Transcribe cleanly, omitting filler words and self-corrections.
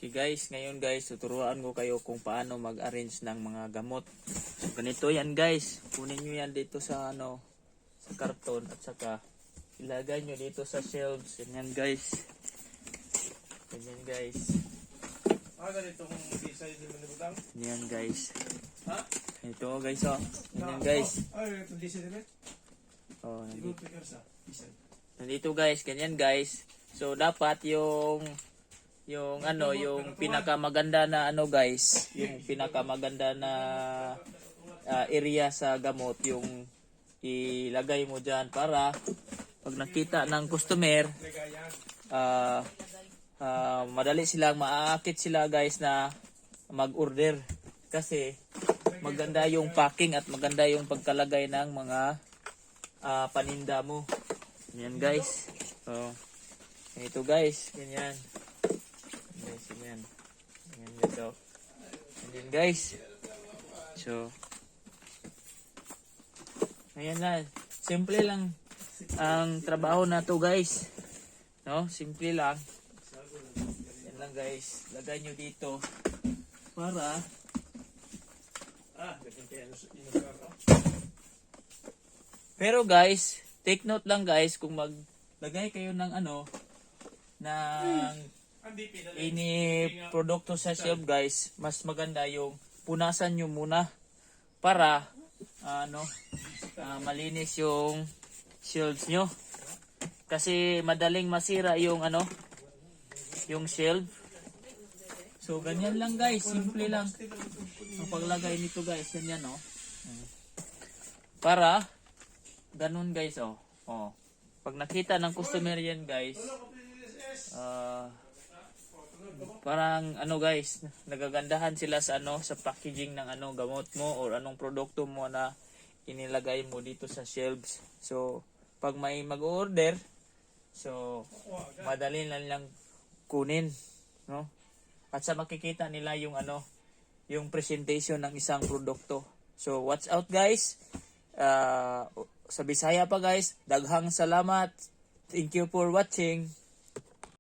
Okay guys, ngayon guys, tuturuan ko kayo kung paano mag-arrange ng mga gamot. So ganito yan guys, kunin nyo yan dito sa sa karton at saka ilagay nyo dito sa shelves. Ganyan guys. Ganyan guys. Ganito kung design din mo nabutang? Ganyan guys. Ha? Ito guys oh. Ganyan guys. Ito design din Oh, Ibu pikir sa design. nandito guys, ganyan guys. So dapat yung pinakamaganda na guys, yung pinakamaganda na area sa gamot yung ilagay mo diyan para pag nakita ng customer madali silang maaakit sila guys na mag-order kasi maganda yung packing at maganda yung pagkalagay ng mga paninda mo. Yan guys. So ito guys, ganyan. Guys, ganyan. Ganyan dito. Ganyan guys. So ayan na. Simple lang ang trabaho na to guys. No? Simple lang. Yan lang guys. Lagay nyo dito para pero guys, take note lang guys kung maglagay kayo ng ini produkto sa shelf guys, mas maganda yung punasan nyo muna para malinis yung shelves nyo. Kasi madaling masira yung yung shelf. So ganyan lang guys, simple lang ang paglagay nito guys, ganyan para ganun guys pag nakita ng customer yan guys, parang guys, nagagandahan sila sa sa packaging ng gamot mo or anong produkto mo na inilagay mo dito sa shelves. So pag may mag-order, so madali lang kunin, no? At sa makikita nila yung yung presentation ng isang produkto. So watch out guys. Sa Bisaya pa guys, daghang salamat. Thank you for watching.